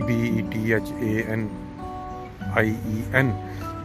BETHANIEN,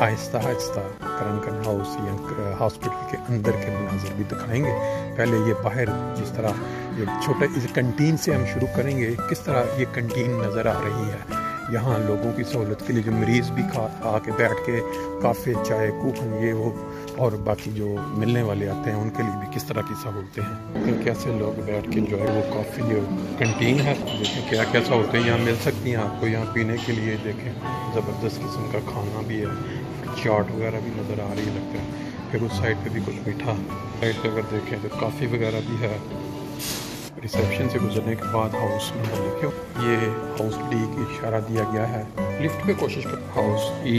آہستہ آہستہ کرنکن house یا ہاسپٹل کے اندر کے مناظر بھی دکھائیں گے. پہلے یہ باہر جس طرح یہ چھوٹا اس کنٹین سے ہم شروع کریں گے، کس طرح یہ کنٹین نظر آ رہی ہے. یہاں لوگوں کی سہولت کے لیے جو مریض بھی آ کے بیٹھ کے کافی چائے کوپن یہ وہ اور باقی جو ملنے والے آتے ہیں ان کے لیے بھی کس طرح کی سہولتیں ہیں. کیسے لوگ بیٹھ کے جو ہے وہ کافی جو کنٹین ہے، دیکھیں کیا کیا سہولتیں یہاں مل سکتی ہیں آپ کو. یہاں پینے کے لیے دیکھیں زبردست قسم کا کھانا بھی ہے، چاٹ وغیرہ بھی نظر آ رہی لگتا ہے. پھر اس سائڈ پہ بھی کچھ میٹھا، سائڈ پہ اگر دیکھیں تو کافی وغیرہ بھی ہے. ریسیپشن سے گزرنے کے بعد ہاؤس نمبر لکھو، یہ ہاؤس ڈی کی اشارہ دیا گیا ہے. لفٹ پہ کوشش کر. ہاؤس ای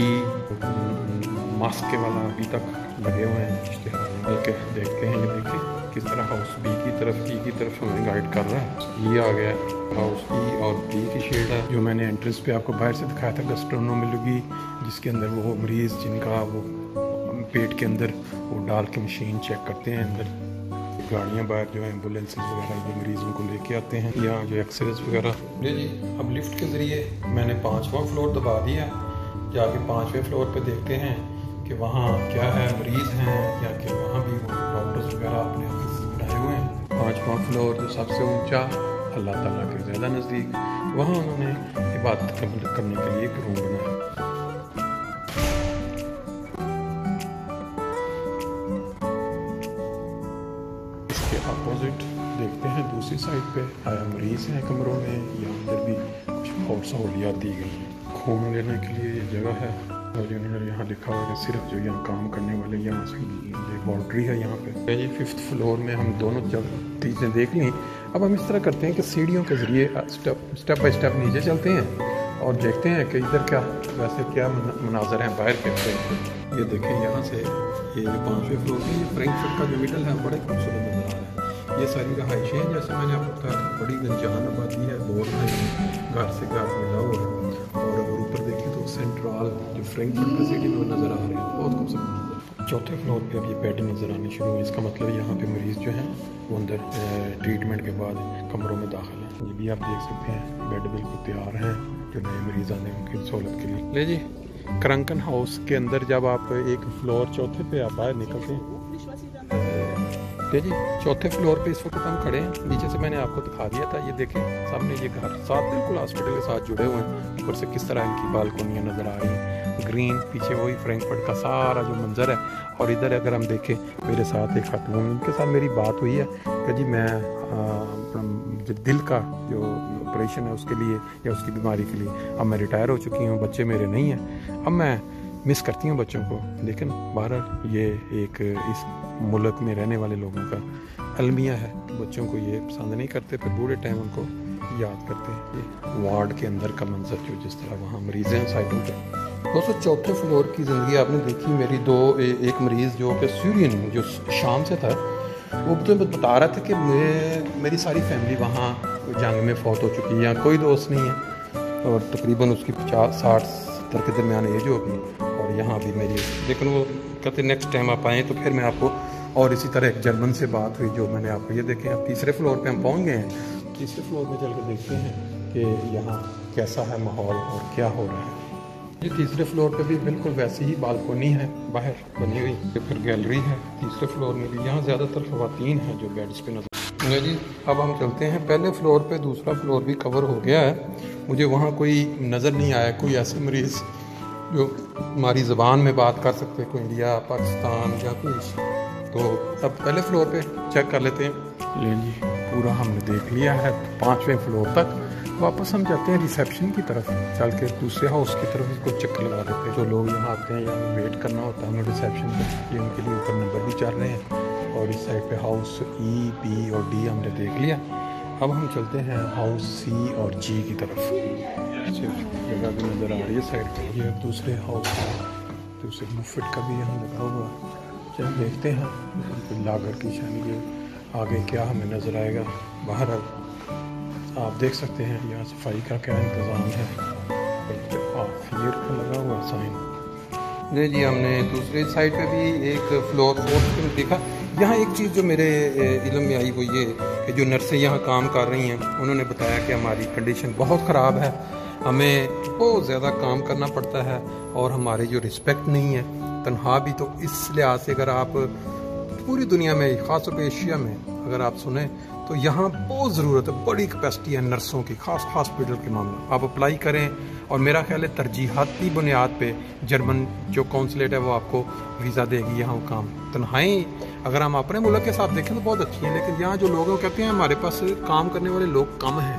ماسک والا ابھی تک لگے ہوئے ہیں اشتہار، بلکہ دیکھتے ہیں یہ دیکھیں کس طرح ہاؤس بی کی طرف ای کی طرف ہمیں گائیڈ کر رہا ہے. یہ آ گیا ہاؤس ای اور بی کی شیڈ ہے جو میں نے انٹرنس پہ آپ کو باہر سے دکھایا تھا. گسٹرونو ملے جس کے اندر وہ مریض جن کا وہ پیٹ کے اندر وہ ڈال کے مشین چیک کرتے ہیں. اندر گاڑیاں باہر جو ہیں ایمبولینسز وغیرہ یہ مریضوں کو لے کے آتے ہیں. یہاں جو ایکسریز وغیرہ. جی اب لفٹ کے ذریعے میں نے 5واں فلور دبا دیا. جا کے 5ویں فلور پہ دیکھتے ہیں کہ وہاں کیا ہے، مریض ہیں یا کہ وہاں بھی وہ ڈاکٹرز وغیرہ اپنے آفس بنائے ہوئے ہیں. 5واں فلور جو سب سے اونچا، اللہ تعالیٰ کے زیادہ نزدیک، وہاں انہوں نے عبادت کرنے کے لیے ایک روم بنایا. اپوزٹ دیکھتے ہیں دوسری سائڈ پہ آیا مریض ہیں کمروں میں یا اندر بھی کچھ اور سہولیات دی گئی ہیں. خون لینے کے لیے یہ جگہ ہے اور انہوں نے یہاں لکھا ہوا ہے کہ صرف جو یہاں کام کرنے والے یہاں سے لیبارٹری ہے یہاں پہ. جی 5th فلور میں ہم دونوں چیزیں دیکھ لیں. اب ہم اس طرح کرتے ہیں کہ سیڑھیوں کے ذریعے اسٹیپ بائی اسٹیپ نیچے چلتے ہیں اور دیکھتے ہیں کہ ادھر کیا ویسے کیا مناظر ہیں باہر کے. یہ دیکھیں یہاں سے یہ جو 5ویں فلور پہ یہ فرینکفرٹ کا جو مڈل ہے بڑے خوبصورت نظر آ رہا ہے. یہ ساری رہائشیں ہیں جیسے میں نے آپ کو بتایا تھا، بڑی گنجان آبادی ہے، بورڈ ہے گھر سے گھر ملا ہوا ہے. اور اگر اوپر دیکھیں تو سینٹرال جو فرینکفرٹ کا سٹی میں نظر آ رہے ہیں، بہت خوبصورت نظر. 4تھے فلور پہ اب یہ بیڈ نظر آنے شروع ہوئے. اس کا مطلب یہاں پہ مریض جو ہیں وہ اندر ٹریٹمنٹ کے بعد کمروں میں داخل ہیں. یہ بھی آپ دیکھ سکتے ہیں بیڈ بالکل تیار ہیں جو نئے مریض آنے ان کی سہولت کے لیے. لے جی کرنکن ہاؤس کے اندر جب آپ ایک فلور 4تھے پہ آپ باہر نکلتے ہیں، جی 4تھے فلور پہ اس وقت ہم کھڑے ہیں. نیچے سے میں نے آپ کو دکھا دیا تھا، یہ دیکھیں سامنے یہ گھر ساتھ بالکل ہاسپٹل کے ساتھ جڑے ہوئے ہیں. اوپر سے کس طرح ان کی بالکونیاں نظر آ رہی ہیں، گرین، پیچھے وہی فرینکفرٹ کا سارا جو منظر ہے. اور ادھر اگر ہم دیکھیں میرے ساتھ ایک خاتون، ان کے ساتھ میری بات ہوئی ہے کہ جی میں دل کا جو آپریشن ہے اس کے لیے یا اس کی بیماری کے لیے اب میں ریٹائر ہو چکی ہوں، بچے میرے نہیں ہیں، اب میں مس کرتی ہوں بچوں کو. لیکن بہرحال یہ ایک اس ملک میں رہنے والے لوگوں کا المیہ ہے کہ بچوں کو یہ پسند نہیں کرتے، پھر بوڑھے ٹائم ان کو یاد کرتے ہیں. یہ وارڈ کے اندر کا منظر جو جس طرح وہاں مریض ہیں سائڈوں پہ. 204 فلور کی زندگی آپ نے دیکھی. میری ایک مریض جو کہ سورین جو شام سے تھا، وہ تو بتا رہا تھا کہ میری ساری فیملی وہاں جنگ میں فوت ہو چکی ہے، یہاں کوئی دوست نہیں ہے، اور تقریباً اس کی 50-60-70 کے درمیان ایج ہوگی. اور یہاں بھی میری، لیکن وہ کہتے نیکسٹ ٹائم آپ آئیں تو پھر میں آپ کو. اور اسی طرح ایک جرمن سے بات ہوئی جو میں نے آپ کو. یہ دیکھیں اب 3 فلور پہ ہم پہنچ گئے ہیں. 3 فلور میں چل کے دیکھتے ہیں کہ یہاں کیسا ہے ماحول اور کیا ہو رہا ہے. یہ 3 فلور پہ بھی بالکل ویسی ہی بالکونی ہے باہر بنی ہوئی. پھر گیلری ہے 3 فلور میں بھی. یہاں زیادہ تر خواتین ہیں جو بیڈس پہ نظر. جی اب ہم چلتے ہیں پہلے فلور پہ. 2 فلور بھی کور ہو گیا ہے. مجھے وہاں کوئی نظر نہیں آیا کوئی ایسے مریض جو ہماری زبان میں بات کر سکتے، کوئی انڈیا، پاکستان یا کوئی. تو اب پہلے فلور پہ چیک کر لیتے ہیں. لیں جی پورا ہم نے دیکھ لیا ہے 5ویں فلور تک. واپس ہم جاتے ہیں ریسیپشن کی طرف، چل کے دوسرے ہاؤس کی طرف اس کو چکر لگا دیتے ہیں. جو لوگ یہاں آتے ہیں یا ویٹ کرنا ہوتا ہے ہمیں ریسیپشن پہ، یہ ان کے لیے اوپر نمبر بھی چل رہے ہیں. اور اس سائڈ پہ ہاؤس ای، بی اور ڈی ہم نے دیکھ لیا. اب ہم چلتے ہیں ہاؤس سی اور جی کی طرف. جگہ بھی نظر آ رہی ہے سائڈ پہ. یہ دوسرے ہاؤس دوسرے مفٹ کا بھی یہاں لگا ہوا. چل دیکھتے ہیں لاگر کی شانی آگے کیا ہمیں نظر آئے گا. باہر آپ دیکھ سکتے ہیں یہاں صفائی کا کیا انتظام ہے. فیر کا لگا ہوا سائن. جی ہم نے دوسری سائڈ پہ بھی ایک فلور 4 دیکھا. یہاں ایک چیز جو میرے علم میں آئی وہ یہ کہ جو نرسیں یہاں کام کر رہی ہیں انہوں نے بتایا کہ ہماری کنڈیشن بہت خراب ہے، ہمیں بہت زیادہ کام کرنا پڑتا ہے اور ہماری جو رسپیکٹ نہیں ہے تنہا بھی، تو اس لحاظ سے اگر آپ پوری دنیا میں خاص طور پہ ایشیا میں اگر آپ سنیں تو یہاں بہت ضرورت ہے، بڑی کیپیسٹی ہے نرسوں کی، خاص ہاسپٹل کے معاملے آپ اپلائی کریں، اور میرا خیال ہے ترجیحاتی بنیاد پہ جرمن جو کونسلیٹ ہے وہ آپ کو ویزا دے گی یہاں کام۔ تنہائی اگر ہم اپنے ملک کے ساتھ دیکھیں تو بہت اچھی ہیں، لیکن یہاں جو لوگ ہیں وہ کہتے ہیں ہمارے پاس کام کرنے والے لوگ کم ہیں،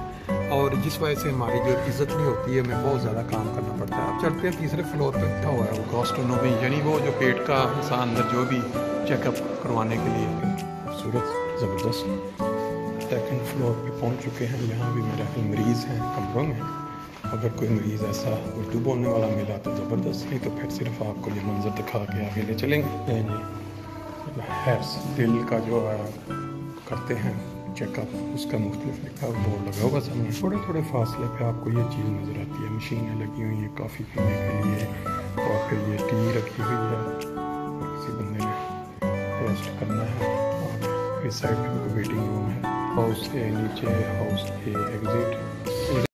اور جس وجہ سے ہماری جو عزت نہیں ہوتی ہے، ہمیں بہت زیادہ کام کرنا پڑتا ہے۔ اب چلتے ہیں تیسرے فلور پہ، اٹھا ہوا ہے وہ گاسٹرونومی، یعنی وہ جو پیٹ کا انسان اندر جو بھی چیک اپ کروانے کے لیے خوبصورت زبردست۔ سیکنڈ فلور پہ پہنچ چکے ہیں، یہاں بھی میرا خیال مریض ہیں کمروں میں، اگر کوئی مریض ایسا اردو بولنے والا ملا تو زبردست، نہیں تو پھر صرف آپ کو یہ منظر دکھا کے آگے لے چلیں گے۔ ہیرس دل کا جو کرتے ہیں چیک اپ، اس کا مختلف لکھا بورڈ لگا ہوگا سامنے، تھوڑے تھوڑے فاصلے پہ آپ کو یہ چیز نظر آتی ہے، مشینیں لگی ہوئی ہیں کافی پینے کے لیے، اور پھر یہ ٹی رکھی ہوئی ہے، کسی بندے نے ریسٹ کرنا ہے، اور اس سائڈ میں ویٹنگ روم ہے، ہاؤس کے نیچے ہاؤس کے ایگزٹ